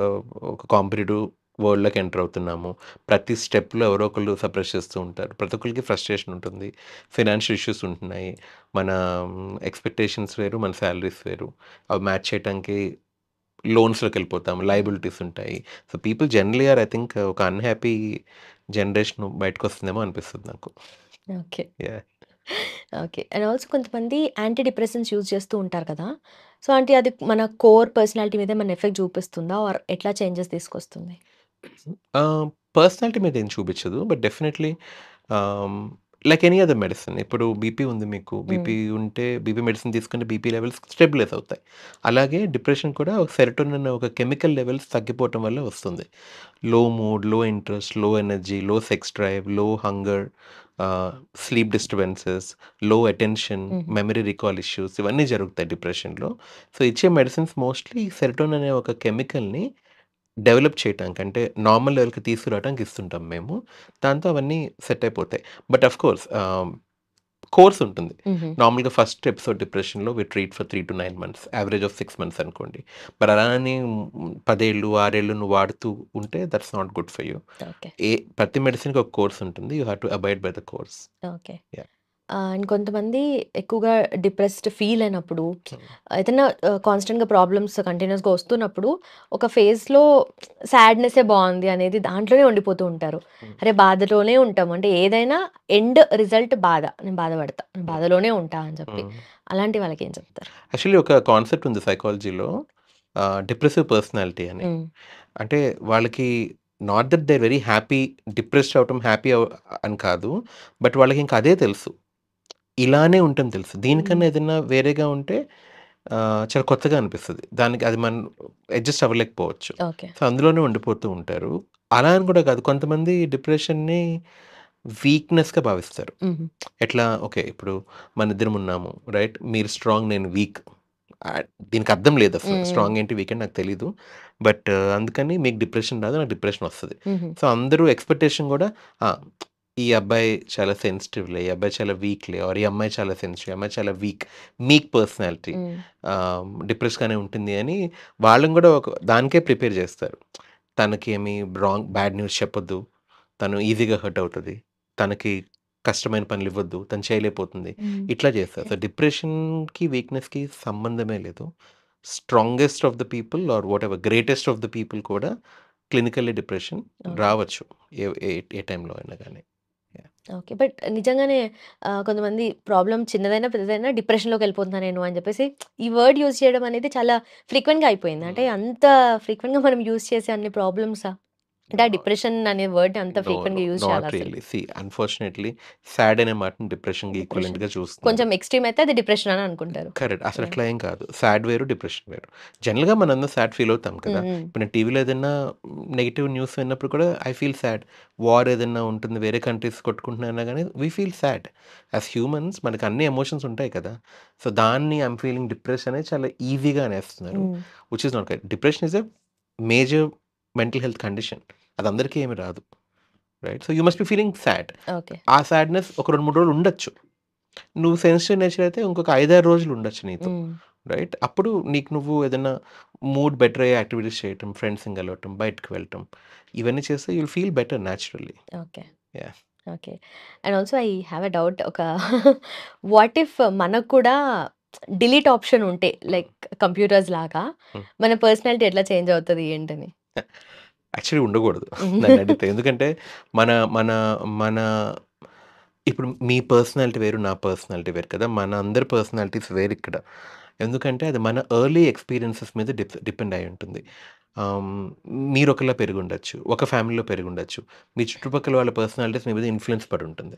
కాంపిటీటివ్ వరల్డ్‌లోకి ఎంటర్ అవుతున్నాము. ప్రతి స్టెప్‌లో ఎవరో ఒకళ్ళు సప్రెస్ చేస్తూ ఉంటారు. ప్రతి ఒక్కళ్ళకి ఫ్రస్ట్రేషన్ ఉంటుంది. ఫైనాన్షియల్ ఇష్యూస్ ఉంటున్నాయి. మన ఎక్స్‌పెక్టేషన్స్ వేరు, మన సాలరీస్ వేరు. అవి మ్యాచ్ చేయటానికి లోన్స్‌లోకెళ్ళిపోతాము. లయబిలిటీస్ ఉంటాయి. So, people generally are I think ఒక అన్‌హ్యాపీ జనరేషన్ బయటకొస్తుందేమో అనిపిస్తుంది నాకు. Okay. Yeah! Okay. And also కొంతమంది యాంటీ డిప్రెసెంట్స్ యూజ్ చేస్తూ ఉంటారు కదా! సో, అంటే అది మన కోర్ పర్సనాలిటీ మీద ఏమన్నా ఎఫెక్ట్ చూపిస్తుందా? ఆర్ ఎట్లా చేంజెస్ తీసుకొస్తుంది? పర్సనాలిటీ మీద ఏం చూపించదు. But definitely like any other medicine. ఇప్పుడు బీపీ ఉంది మీకు. హ్మ్. బీపీ ఉంటే బీపీ మెడిసిన్ తీసుకుంటే బీపీ లెవెల్స్ స్టెబిలైజ్ అవుతాయి. అలాగే డిప్రెషన్ కూడా ఒక సెరోటోనిన్ అనే ఒక కెమికల్ లెవెల్స్ తగ్గిపోవటం వల్ల వస్తుంది. లో మూడ్, లో ఇంట్రెస్ట్, లో ఎనర్జీ, లో సెక్స్ డ్రైవ్, లో హంగర్, స్లీప్ డిస్టర్బెన్సెస్, లో అటెన్షన్, హుహు. మెమరీ రికాల్ ఇష్యూస్ ఇవన్నీ జరుగుతాయి డిప్రెషన్‌లో. సో, ఇచ్చే మెడిసిన్స్ మోస్ట్‌లీ సెరోటోనిన్ అనే ఒక కెమికల్‌ని డెవలప్ చేయటానికి, అంటే నార్మల్ లెవెల్‌కి తీసుకురావడానికి ఇస్తుంటాం మేము. దాంతో అవన్నీ సెట్ అయిపోతాయి. బట్ ఆఫ్‌కోర్స్ కోర్స్ ఉంటుంది. హుహు. నార్మల్‌గా ఫస్ట్ ఎపిసోడ్ డిప్రెషన్‌లో we treat for 3-9 months. Average of 6 months అనుకోండి. మరి అలా అని 10 ఏళ్ళు, 6 ఏళ్ళు నువ్వు వాడుతూ ఉంటే that's not good for you. Okay. ప్రతి మెడిసిన్‌కి ఒక కోర్స్ ఉంటుంది. You have to abide by the course. Okay. Yeah! And కొంతమంది ఎక్కువగా డిప్రెస్డ్ ఫీల్ అయినప్పుడు హ్మ్. ఏదైనా కాన్స్టెంట్‌గా ప్రాబ్లమ్స్ కంటిన్యూయస్‌గా వస్తున్నప్పుడు ఒక ఫేజ్‌లో సాడ్‌నెస్సే బావుంది అనేది దాంట్లోనే ఉండిపోతూ ఉంటారు. హ్మ్. అరే! బాధలోనే ఉంటాము. అంటే ఏదైనా ఎండ్ రిజల్ట్ బాధ. నేను బాధపడతా. నేను హ్మ్. బాధలోనే ఉంటా అని చెప్పి. హ్మ్. అలాంటి వాళ్ళకేం చెప్తారు? యాక్చువల్లీ ఒక కాన్సెప్ట్ ఉంది సైకాలజీలో, డిప్రెసివ్ పర్సనాలిటీ అని. హ్మ్. అంటే వాళ్ళకి not that they are very happy, depressed అవ్వటం హ్యాపీ అని కాదు. బట్ వాళ్ళకి ఇంక అదే తెలుసు. ఇలానే ఉంటాం తెలుసు. హ్మ్. దీనికన్నా ఏదన్నా వేరేగా ఉంటే చాలా కొత్తగా అనిపిస్తది. దానికి అది మనం అడ్జస్ట్ అవ్వలేకపోవచ్చు. ఓకే. సో, అందులోనే ఉండిపోతూ ఉంటారు. అలా అని కూడా కాదు. కొంతమంది డిప్రెషన్‌ని వీక్‌నెస్‌గా భావిస్తారు. హుహు. ఎట్లా? ఓకే. ఇప్పుడు మనిద్దరం ఉన్నాము. రైట్? మీరు స్ట్రాంగ్, నేను వీక్. దీనికి అర్థం లేదసలు. హ్మ్. హ్మ్. స్ట్రాంగ్ ఏంటి, వీక్ ఏంటి నాకు తెలీదు. బట్ అందుకని మీకు డిప్రెషన్ రాదు, నాకు డిప్రెషన్ వస్తది. హుహు. సో, అందరూ ఎక్స్‌పెక్టేషన్ గూడా ఆ! ఈ అబ్బాయి చాలా సెన్సిటివ్‌లే, ఈ అబ్బాయి చాలా వీక్‌లే, ఆర్ ఈ అమ్మాయి చాలా సెన్సిటివ్, ఈ అమ్మాయి చాలా మీక్ పర్సనాలిటీ, హ్మ్. డిప్రెస్డ్‌గానే ఉంటుంది అని వాళ్ళని గూడా ఒక దానికే ప్రిపేర్ జేస్తారు. తనకేమి బ్యాడ్ న్యూస్ చెప్పొద్దు, తను ఈజీగా హర్ట్ అవుతది, తనకి కష్టమైన పనులివ్వద్దు, తను చేయలేకపోతుంది. హ్మ్. ఇట్లా జేస్తారు. సో, డిప్రెషన్‌కి, వీక్‌నెస్‌కి సంబంధమే లేదు. Strongest of the people or whatever greatest of the people కూడా క్లినికల్లీ డిప్రెషన్ ఓకే. రావచ్చు. ఏ ఏ ఏ టైంలో అయినా గానీ. యాహ్! ఓకే. బట్ నిజంగానే కొంతమంది ప్రాబ్లమ్ చిన్నదైనా, పెద్దదైనా డిప్రెషన్‌లోకెళ్ళిపోతున్నా నేను అని చెప్పేసి ఈ వర్డ్ యూజ్ చేయడం అనేది చాలా ఫ్రీక్వెంట్‌గా అయిపోయింది. అంటే హ్మ్. అంత ఫ్రీక్వెంట్‌గా మనం యూజ్ చేసే అన్ని ప్రాబ్లమ్సా? అంటే ఆ ఆహ్, డిప్రెషన్ అనే వర్డ్‌ని అంత నో, నో. ఫ్రీక్వెంట్‌గా యూజ్ నాట్ చేయాలసలు? రియల్లీ. అన్‌ఫార్చునేట్‌లీ సాడ్ అనే మాటని డిప్రెషన్‌కి డిప్రెషన్. ఈక్వివలెంట్‌గా చూస్తున్నారు. కొంచెం ఎక్స్‌ట్రీమ్ అయితే అది డిప్రెషన్ అని అనుకుంటారు. కరెక్ట్. యాహ్! అసలట్లా ఏం కాదు. సాడ్ వేరు, డిప్రెషన్ వేరు. జనరల్‌గా మనందరం సాడ్ ఫీల్ అవుతాం కదా! హ్మ్. హ్మ్. ఇప్పుడు నేను టీవీలో ఏదన్నా నెగెటివ్ న్యూస్ విన్నప్పుడు కూడా ఐ ఫీల్ సాడ్. వార్ ఏదన్నా ఉంటుంది, వేరే కంట్రీస్ కొట్టుకుంటున్నాయన్నా గానీ we feel sad. As humans మనకు అన్ని ఎమోషన్స్ ఉంటాయి కదా! సో, దాన్ని ఐయామ్ ఫీలింగ్ డిప్రెస్డ్ అనేది చాలా ఈజీగా అనేస్తున్నారు. హ్మ్. Which is not correct. Depression is a major mental health condition. అది అందరికీ ఏమి రాదు. Right? So, you must be feeling sad. Okay. ఆ సాడ్‌నెస్ ఒక 2, 3 రోజులు ఉండొచ్చు. నువ్వు సెన్సిటివ్ నేచర్ అయితే ఇంకొక 5, 6 రోజులు ఉండొచ్చు నీతో. హ్మ్. రైట్? అప్పుడు నీకు నువ్వు ఏదన్నా మూడ్ బెటర్ అయ్యే యాక్టివిటీస్ చేయటం, ఫ్రెండ్స్‌ని కలవటం, బయటకి వెళ్ళటం, ఇవన్నీ చేస్తే you will feel better naturally. Okay. Yeah! Okay. And also I have a doubt. What if మనకు కూడా డిలీట్ ఆప్షన్ ఉంటే హ్మ్. లైక్ కంప్యూటర్స్ లాగా హ్మ్. మన పర్సనాలిటీ ఎట్లా చేంజ్ అవుతది ఏంటని? యాక్చువల్లీ ఉండకూడదు నన్నడిగితే. ఎందుకంటే మన మన మన ఇప్పుడు మీ పర్సనాలిటీ వేరు, నా పర్సనాలిటీ వేరు కదా! మన అందరి పర్సనాలిటీస్ వేరిక్కడ. ఎందుకంటే అది మన ఎర్లీ ఎక్స్‌పీరియన్సెస్ మీద డిపెండ్ అయ్యి ఉంటుంది. ఆహ్, మీరొకలా పెరిగుండొచ్చు. ఒక ఫ్యామిలీలో పెరిగుండొచ్చు. మీ చుట్టుపక్కల వాళ్ళ పర్సనాలిటీస్ మీ మీద ఇన్‌ఫ్లూయెన్స్ పడుంటుంది.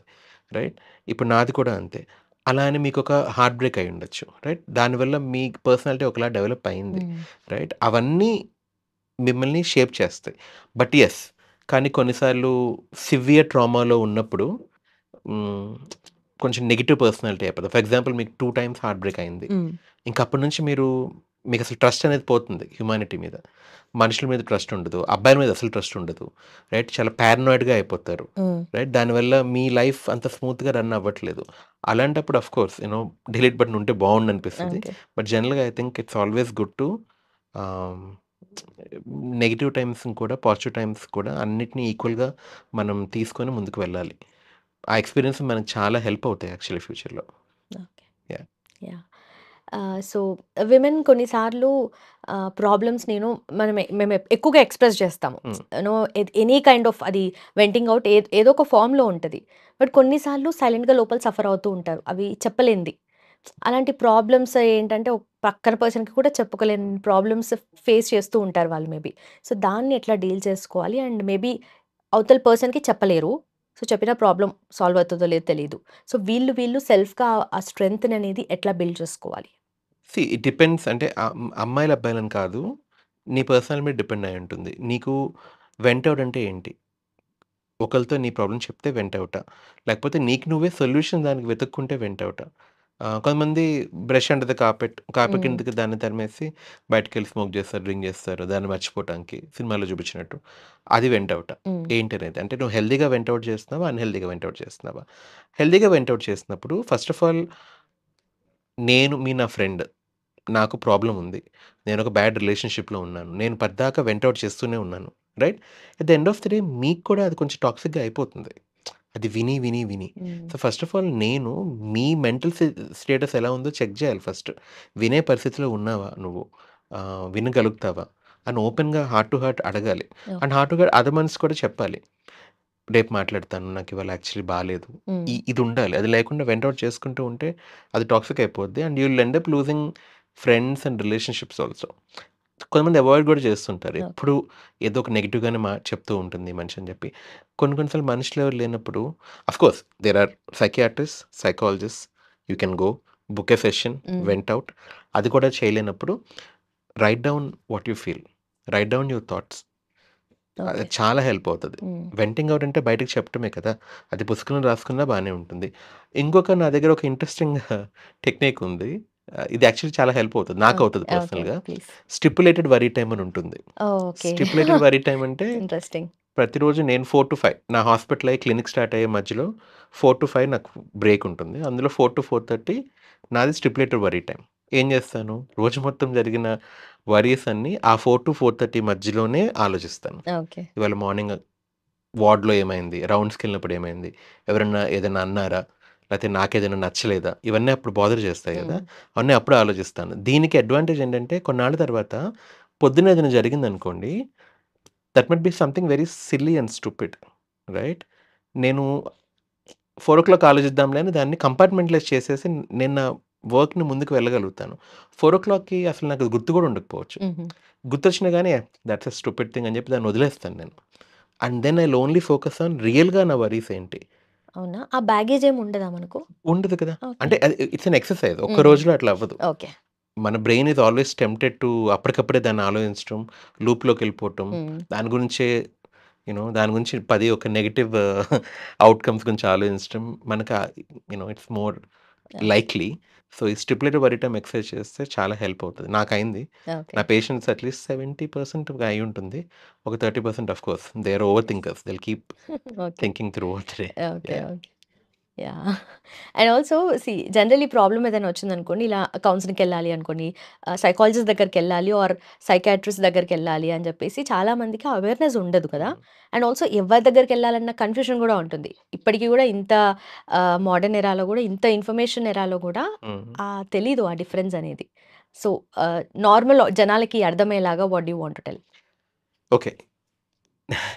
రైట్? ఇప్పుడు నాది కూడా అంతే. అలా అని మీకొక హార్ట్ బ్రేక్ అయ్యుండొచ్చు. రైట్? దానివల్ల మీ పర్సనాలిటీ ఒకలా డెవలప్ అయింది. హ్మ్. రైట్? అవన్నీ మిమ్మల్ని షేప్ చేస్తాయి. బట్ యెస్, కానీ కొన్నిసార్లు సివియర్ ట్రామాలో ఉన్నప్పుడు హ్మ్, కొంచెం నెగెటివ్ పర్సనాలిటీ అయిపోతారు. ఫర్ ఎగ్జాంపుల్ మీకు 2 టైమ్స్ హార్ట్ బ్రేక్ అయింది. హ్మ్. ఇంక అప్పటి నుంచి మీకసలు ట్రస్ట్ అనేది పోతుంది హ్యుమానిటీ మీద. మనుషుల మీద ట్రస్ట్ ఉండదు. అబ్బాయిల మీద అసలు ట్రస్ట్ ఉండదు. రైట్? చాలా పారనాయిడ్‌గా అయిపోతారు. హ్మ్. రైట్? దానివల్ల మీ లైఫ్ అంత స్మూత్‌గా రన్ అవ్వట్లేదు. అలాంటప్పుడు ఆఫ్‌కోర్స్ డిలీట్ బటన్ ఉంటే బావుండనిపిస్తది. ఓకే. బట్ జనరల్‌గా I think it's always good to ఆహ్, నెగెటివ్ టైమ్స్‌ని కూడా, పాజిటివ్ టైమ్స్ కూడా అన్నిటిని ఈక్వల్‌గా మనం తీసుకొని ముందుకు వెళ్ళాలి. ఆ ఎక్స్‌పీరియన్స్ మనకు చాలా హెల్ప్ అవుతాయి యాక్చువల్లీ ఫ్యూచర్‌లో. Okay. Yeah! Yeah! So, women కొన్నిసార్లు ప్రాబ్లమ్స్ మేము ఎక్కువగా ఎక్స్‌ప్రెస్ చేస్తాము. హ్మ్. ఎనీ కైండ్ ఆఫ్ అది వెంటింగ్ ఔట్ ఏదో ఒక ఫార్మ్‌లో ఉంటది. బట్ కొన్నిసార్లు సైలెంట్‌గా లోపల సఫర్ అవుతూ ఉంటారు. అవి చెప్పలేనిది. అలాంటి ప్రాబ్లమ్స్ ఏంటంటే, పక్కన పర్సన్‌కి కూడా చెప్పుకోలేని ప్రాబ్లమ్స్ ఫేస్ చేస్తూ ఉంటారు వాళ్ళు మేబీ. సో, దాన్ని ఎట్లా డీల్ చేసుకోవాలి? అండ్ మేబీ అవతల పర్సన్‌కి చెప్పలేరు. సో, చెప్పిన ప్రాబ్లమ్ సాల్వ్ అవుతదో లేదో తెలీదు. సో, వీళ్ళు సెల్ఫ్‌గా ఆ స్ట్రెంగ్త్‌ననేది ఎట్లా బిల్డ్ చేసుకోవాలి? It depends. అంటే అమ్మాయిలు, అబ్బాయిలని కాదు. నీ పర్సనాలిటీ మీద డిపెండ్ అయ్యి ఉంటుంది. నీకు వెంట్ ఔట్ అంటే ఏంటి? ఒకళ్ళతో నీ ప్రాబ్లమ్ చెప్తే వెంట్ ఔటా? లేకపోతే నీకు నువ్వే సొల్యూషన్ దానికి వెతుక్కుంటే వెంట్ ఔటా? కొంతమంది బ్రష్ అండర్ ద కార్పెట్ హ్మ్. కిందకి దాన్ని తరిమేసి బయటికెళ్ళి స్మోక్ చేస్తారు, డ్రింక్ చేస్తారు. దాన్ని మర్చిపోవటానికి సినిమాలో చూపించినట్టు. అది వెంట్ ఔటా? హ్మ్. ఏంటనేది. అంటే నువ్వు హెల్తీగా వెంట్ ఔట్ చేస్తున్నావా? అన్‌హెల్తీగా వెంట్ ఔట్ చేస్తున్నావా? హెల్తీగా వెంట్ ఔట్ చేసినప్పుడు ఫస్ట్ ఆఫ్ ఆల్ నా ఫ్రెండ్. నాకు ప్రాబ్లమ్ ఉంది. నేనొక బ్యాడ్ రిలేషన్‌షిప్‌లో ఉన్నాను. నేను పద్దాక వెంట్ ఔట్ చేస్తూనే ఉన్నాను. Right? At the end of the day మీకు కూడా అది కొంచెం టాక్సిక్‌గా అయిపోతుంది. అది విని. హ్మ్. సో, ఫస్ట్ ఆఫ్ ఆల్ నేను మీ మెంటల్ స్టేటస్ ఎలా ఉందో చెక్ చేయాలి ఫస్ట్. వినే పరిస్థితిలో ఉన్నావా నువ్వు? వినగలుగుతావా? అని ఓపెన్‌గా హార్ట్ టు హార్ట్ అడగాలి. And okay. Heart to heart other మనిషి కూడా చెప్పాలి. రేపు మాట్లాడతాను. నాకివాళ యాక్చువల్లీ బాలేదు. హ్మ్. ఇదుండాలి. అది లేకుండా వెంట్ ఔట్ చేసుకుంటూ ఉంటే అది టాక్సిక్ అయిపోద్ది. And you will end up losing friends and relationships also. కొంతమంది అవాయిడ్ గూడా చేస్తుంటారు. ఓకే. ఎప్పుడు ఏదో ఒక నెగెటివ్‌గానే చెప్తూ ఉంటుంది ఈ మనిషి అని చెప్పి. కొన్ని సార్లు మనుషులు ఎవరు లేనప్పుడు of course there are psychiatrists, psychologists. You can go, book a session, hmm. Vent out. అది కూడా చేయలేనప్పుడు write down what you feel. Write down your thoughts. అది ఓకే. చాలా హెల్ప్ అవుతది. హ్మ్. వెంటింగ్ ఔట్ అంటే బయటకి చెప్పటమే కదా! అది పుసుకున రాసుకున్నా బానే ఉంటుంది. ఇంకొక నా దగ్గర ఒక ఇంట్రెస్టింగ్ టెక్నిక్ ఉంది. ఇది యాక్చువల్లీ చాలా హెల్ప్ అవుతది. నాకవుతది ఓకే. పర్సనల్‌గా. ప్లీజ్. స్టిప్యులేటెడ్ వరీ టైమ్ అని ఉంటుంది. ఓకే. స్టిప్యులేటెడ్ వరీ టైమ్ అంటే ఇంట్రెస్టింగ్. ప్రతిరోజు నేను 4-5 నా హాస్పిటల్ అయ్యి క్లినిక్ స్టార్ట్ అయ్యే మధ్యలో 4-5 నాకు బ్రేక్ ఉంటుంది. అందులో 4-4:30 నాది స్టిపులేటెడ్ వరీ టైం. ఏం చేస్తాను? రోజు మొత్తం జరిగిన వరీస్ అన్నీ ఆ 4-4:30 మధ్యలోనే ఆలోచిస్తాను. ఓకే. ఇవాళ మార్నింగ్ వార్డ్‌లో ఏమైంది? రౌండ్స్‌కెళ్ళినప్పుడు ఏమైంది? ఎవరన్నా ఏదైనా అన్నారా? లేతే నాకేదైనా నచ్చలేదా? ఇవన్నీ అప్పుడు బాదర్ చేస్తాయి గదా! హ్మ్. అవన్నీ అప్పుడే ఆలోచిస్తాను. దీనికి అడ్వాంటేజ్ ఏంటంటే కొన్నాళ్ళ తర్వాత పొద్దున్న ఏదైనా జరిగిందనుకోండి, that might be something very silly and stupid. Right? నేను 4:00 ఆలోచిద్దాంలే అని దాన్ని కంపార్ట్మెంటలైజ్ చేసేసి నేను నా వర్క్‌ని ముందుకు వెళ్ళగలుగుతాను. 4:00కి అసలు నాకు గుర్తు కూడా ఉండకపోవచ్చు. హుహు. గుర్తొచ్చినా గానీ దట్స్ ఎ స్టూపిడ్ థింగ్ అని చెప్పి దాన్ని వదిలేస్తాను నేను. And then I will only focus on రియల్‌గా నా వరీస్ ఏంటి? అవునా? ఆ బ్యాగేజ్ ఏమి ఉండదా మనకు? ఉండదు కదా! ఓకే. అంటే అది ఇట్స్ ఎన్ ఎక్సర్‌సైజ్. ఒక్క హుహు. రోజులో అట్లా అవ్వదు. ఓకే. మన brain is always tempted to అప్పటికప్పుడే దాన్ని ఆలోచించటం, లూప్‌లోకెళ్ళిపోవటం, హ్మ్. దాని గురించే దాని గురించి 10 ఒక నెగెటివ్ ఔట్‌కమ్స్ గురించి ఆలోచించడం మనకు it's more yeah! Likely. So, ఈ స్టిపులేటెడ్ వరీ టైమ్ ఎక్సర్‌సైజ్ చేస్తే చాలా హెల్ప్ అవుతది. నాకయింది. ఓకే. నా పేషెంట్స్ అట్‌లీస్ట్ 70% అయ్యి ఉంటుంది. ఒక 30% of course they are over thinkers. They will keep okay. Thinking throughout the day. Okay. Yeah! Okay. Yeah! And also generally problem ఏదైనా వచ్చిందనుకోండి, ఇలా కౌన్సిలింగ్‌కెళ్ళాలి అనుకోండి, సైకాలజిస్ట్ దగ్గరికెళ్ళాలి ఆర్ సైకియాట్రిస్ట్ దగ్గరికెళ్ళాలి అని చెప్పేసి చాలా మందికి అవేర్‌నెస్ ఉండదు కదా! హ్మ్. అండ్ ఆల్సో ఎవరి దగ్గరికెళ్ళాలన్న కన్‌ఫ్యూజన్ గూడా ఉంటుంది. ఇప్పటికి గూడా ఇంత మోడర్న్ ఎరాలో గూడా, ఇంత ఇన్ఫర్మేషన్ ఎరాలో గూడా హ్మ్. తెలీదు ఆ డిఫరెన్స్ అనేది. సో, నార్మల్ జనాలకి అర్థమయ్యేలాగా what do you want to tell? Okay.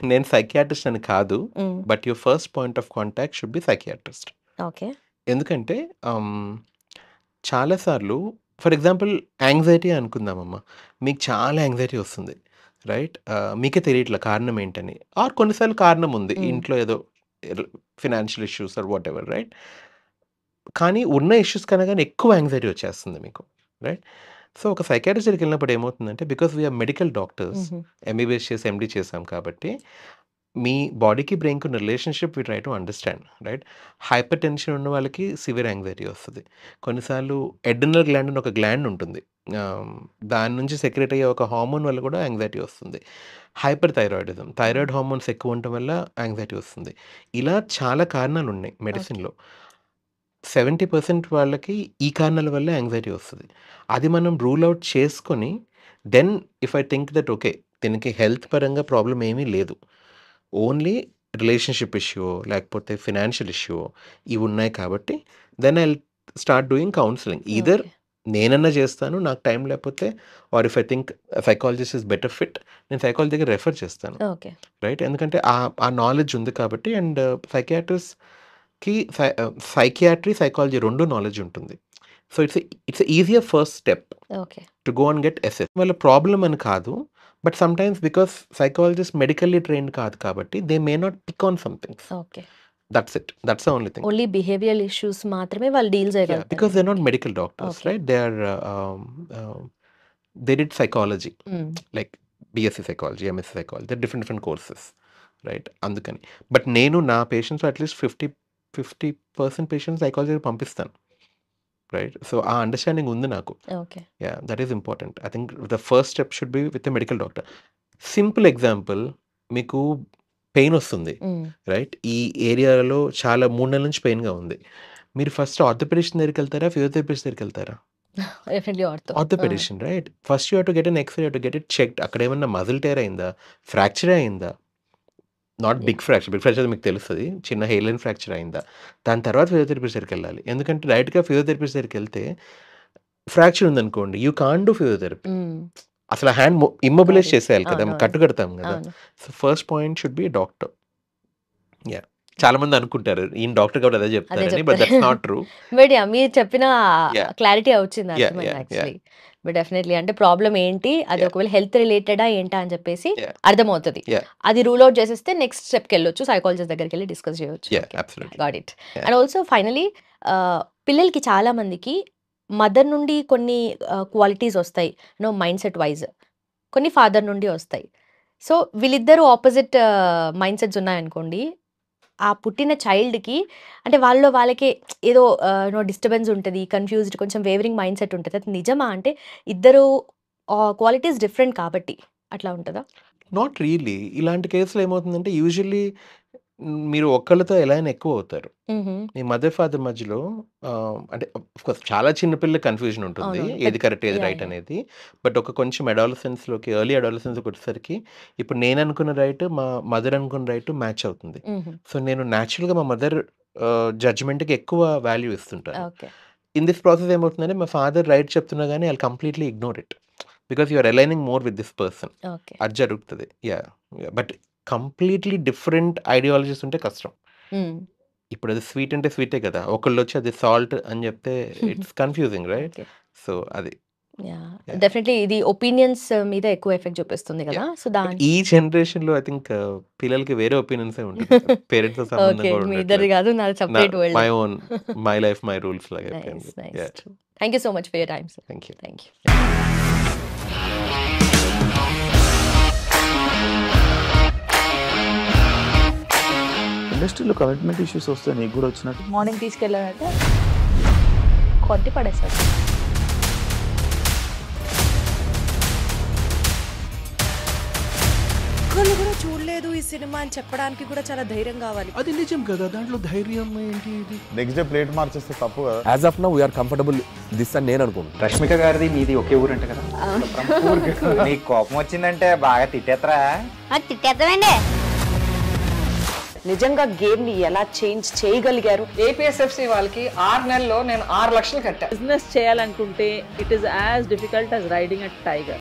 నేను సైకియాట్రిస్ట్ అని కాదు. హ్మ్. But your first point of contact should be psychiatrist. Okay. ఎందుకంటే చాలా సార్లు ఫర్ ఎగ్జాంపుల్ యాంగ్జైటీ అనుకుందామమ్మా. మీకు చాలా యాంగ్జైటీ వస్తుంది. రైట్? మీకే తెలియట్లే కారణం ఏంటని. ఆర్ కొన్నిసార్లు కారణం ఉంది. హ్మ్. ఇంట్లో ఏదో financial issues or whatever right? కానీ ఉన్న ఇష్యూస్ కన్నా గాని ఎక్కువ యాంగ్జైటీ వచ్చేస్తుంది మీకు. రైట్? సో, ఒక సైకియాట్రిస్ట్ దగ్గరికెళ్ళినప్పుడు ఏమవుతుందంటే because we are medical doctors, హుహు. ఎంబీబీఎస్ చేసి ఎండీ చేసాం కాబట్టి మీ బాడీకి, బ్రెయిన్‌కి ఉన్న relationship we try to understand. Right? Hypertension ఉన్న వాళ్ళకి సివియర్ యాంగ్జైటీ వస్తది. కొన్నిసార్లు అడ్రినల్ గ్లాండ్ అని ఒక గ్లాండ్ ఉంటుంది. ఆహ్, దాని నుంచి సెక్రెట్ అయ్యే ఒక హార్మోన్ వల్ల కూడా యాంగ్జైటీ వస్తుంది. హైపర్ థైరాయిడిజం, థైరాయిడ్ హార్మోన్స్ ఎక్కువ ఉండటం వల్ల యాంగ్జైటీ వస్తుంది. ఇలా చాలా కారణాలున్నాయి ఓకే. మెడిసిన్‌లో. 70% వాళ్ళకి ఈ కారణాల వల్ల యాంగ్జైటీ వస్తది. అది మనం రూల్ ఔట్ చేసుకొని then if I think that okay. దీనికి హెల్త్ పరంగా ప్రాబ్లమ్ ఏమీ లేదు. ఓన్లీ రిలేషన్‌షిప్ ఇష్యూవో, లేకపోతే ఫినాన్షియల్ ఇష్యూవో ఇవున్నాయి కాబట్టి then I will start doing counselling. Either okay. నేనన్నా చేస్తాను. నాకు టైం లేకపోతే or if I think psychologist is better fit నేను సైకాలజీ దగ్గర రెఫర్ చేస్తాను. ఓకే. రైట్? ఎందుకంటే ఆ నాలెడ్జ్ ఉంది కాబట్టి అండ్ సైకియాట్రిస్ట్‌కి సైకియాట్రీ, సైకాలజీ 2 నాలెడ్జ్ ఉంటుంది. So, it's easier first step okay. To go and get assess. వాళ్ళ ప్రాబ్లమ్ అని కాదు. But sometimes because psychologist medically trained కాదు కాబట్టి they may not pick on some things. Okay. That's it. That's the only thing. Only behavioural issues మాత్రమే వాళ్ళు deal yeah! చేయగలుగుతారు because they are not మనకి. Medical doctors. Okay. Right? Ah, they did psychology. Hmm. Like BSc psychology, MSc psychology different different courses. Right? అందుకని. But నేను నా patients at least 50% patients సైకాలజీకి పంపిస్తాను. Right? So, ఆ understanding ఉంది నాకు. Okay. Yeah! That is important. I think the first step should be with a medical doctor. Simple example మీకు pain వస్తుంది. హ్మ్. రైట్? ఈ ఏరియాలో చాలా 3 నెలల నుంచి పెయిన్‌గా ఉంది. మీరు ఫస్ట్ ఆర్థోపెడిషన్ దగ్గరికెళ్తారా? ఫిజియోథెరపిస్ట్ దగ్గరికెళ్తారా? Definitely ortho. ఆ! Orthopedician right? First you have to get an X ray, you have to get it checked. అక్కడేమన్నా మజిల్ టేర్ అయిందా? ఫ్రాక్చర్ అయిందా? Not big yeah! Fracture. Big fracture మీకు తెలుస్తది. చిన్న హెయిర్‌లైన్ ఫ్రాక్చర్ అయిందా? దాని తర్వాత ఫిజియోథెరపిస్ట్ దగ్గరికెళ్ళాలి. ఎందుకంటే డైరెక్ట్‌గా ఫిజియోథెరపిస్ట్ దగ్గరికెళ్తే ఫ్రాక్చర్ ఉందనుకోండి, యూ కాంట్ డూ ఫిజియోథెరపీ. హ్మ్. అసలు హ్యాండ్ గాట్ ఇమ్మొబిలైజ్ ఇట్. చేసేయాలి కదా! అవునవును. కట్టు కడతాం గదా! అవును. So, first point should be doctor. Yeah! చాలా మంది అనుకుంటారు. ఈయన డాక్టర్ కాబట్టి అదే అదే చెప్తారని. బట్ చెప్తారు. That's not true. But yeah! మీరు చెప్పిన యాహ్! క్లారిటీ వచ్చింది. యాహ్! అర్థమైంది yeah! Yeah! Actually. But definitely అంటే ప్రాబ్లమ్ ఏంటి? అది యాహ్! ఒకవేళ హెల్త్ రిలేటెడా ఏంటా అని చెప్పేసి యాహ్! అర్థమవుతది. యాహ్! అది రూల్ ఔట్ చేసేస్తే నెక్స్ట్ స్టెప్‌కెళ్ళొచ్చు. సైకాలజిస్ట్ దగ్గరికెళ్ళి డిస్కస్ చేయొచ్చు. Yeah! Okay. Absolutely. Got it. Yeah! And also finally పిల్లలకి చాలా మందికి మదర్ నుండి కొన్ని క్వాలిటీస్ వస్తాయి. Mind set wise. కొన్ని ఫాదర్ నుండి వస్తాయి. సో, వీళ్ళిద్దరూ అపోజిట్ మైండ్ సెట్స్ ఉన్నాయనుకోండి. ఆ పుట్టిన చైల్డ్‌కి అంటే వాళ్ళలో వాళ్ళకే ఏదో డిస్టర్బెన్స్ ఉంటది. కన్‌ఫ్యూజ్డ్ కొంచెం వేవరింగ్ మైండ్ సెట్ ఉంటది. అది నిజమా? అంటే ఇద్దరు క్వాలిటీస్ డిఫరెంట్ కాబట్టి అట్లా ఉంటదా? Not really. ఇలాంటి కేసులో ఏమవుతుందంటే యూజువల్లీ మీరు ఒక్కళ్ళతో ఎలా అయినా ఎక్కువ అవుతారు. మీ మదర్, ఫాదర్ మధ్యలో అంటే ఆఫ్‌కోర్స్ చాలా చిన్న పిల్లలకి కన్‌ఫ్యూజన్ ఉంటుంది. అవునవును. ఏది కరెక్ట్, ఏది యాహ్! Right yeah! అనేది. బట్ ఒక కొంచెం అడాలసెన్స్‌లోకి, ఎర్లీ అడాలసెన్స్‌కి వచ్చేసరికి ఇప్పుడు నేను అనుకున్న రైట్, మా మదర్ అనుకున్న రైట్ మ్యాచ్ అవుతుంది. సో, నేను నేచురల్‌గా మా మదర్ జడ్జ్‌మెంట్‌కి ఎక్కువ వాల్యూ ఇస్తుంటాను. ఓకే. ఇన్ దిస్ ప్రాసెస్ ఏమవుతుందంటే మా ఫాదర్ రైట్ చెప్తున్నా గానీ I'll completely ignore it. Because you are aligning more with this person. Okay. అది జరుగుతది. Yeah! But completely different ideologies ఉంటే కష్టం. ఇప్పుడు అది స్వీట్ అంటే స్వీటే కదా! ఒకళ్ళొచ్చి అది సాల్ట్ అని చెప్తే it's confusing right? Okay. So, అది. యాహ్! యాహ్! డెఫినెట్‌లీ ఇది ఒపీనియన్స్ మీద ఎక్కువ ఎఫెక్ట్ చూపిస్తుంది యాహ్! కదా! సో, బట్ ఈ జనరేషన్‌లో ఐ థింక్ పిల్లలకి వేరే ఒపీనియన్సే ఉంటుంది. పేరెంట్స్‌తో సంబంధం ఓకే. కూడా మీ ఇద్దరిది ఉండట్లేదు. కాదు. నాది separate world. My own, my life, my rules లాగా నైస్. అయిపోయింది. Nice. Yeah! True. Thank you so much for your time sir. Thank you. Thank you. ఇండస్ట్రీలో కమిట్మెంట్ ఇష్యూస్ వస్తే నీకు కూడా వచ్చినట్టు మార్నింగ్ తీసుకెళ్ళాడంటే కొట్టి పడేస్తాడు. ఒక్కళ్ళు కూడా చూడలేదు ఈ సినిమా అని చెప్పడానికి కూడా చాలా ధైర్యం కావాలి. అది నిజం కదా, దాంట్లో ధైర్యం ఏంటి ఇది? నెక్స్ట్ డే ప్లేట్ మార్చేస్తే తప్పు కదా. As of now we are comfortable this అని నేను అనుకుంటున్నాను. రష్మిక గారిది మీది ఒకే ఊరంట కదా? నీకు కోపం వచ్చిందంటే బాగా తిట్టేత్తరా? తిట్టేద్దామండి. నిజంగా గేమ్ ని ఎలా చేంజ్ చేయగలిగారు? ఏపీఎస్ఎఫ్సి వాళ్ళకి 6 నెలల్లో నేను 6 లక్షలు కట్టా. బిజినెస్ చేయాలనుకుంటే it is as difficult as riding a tiger.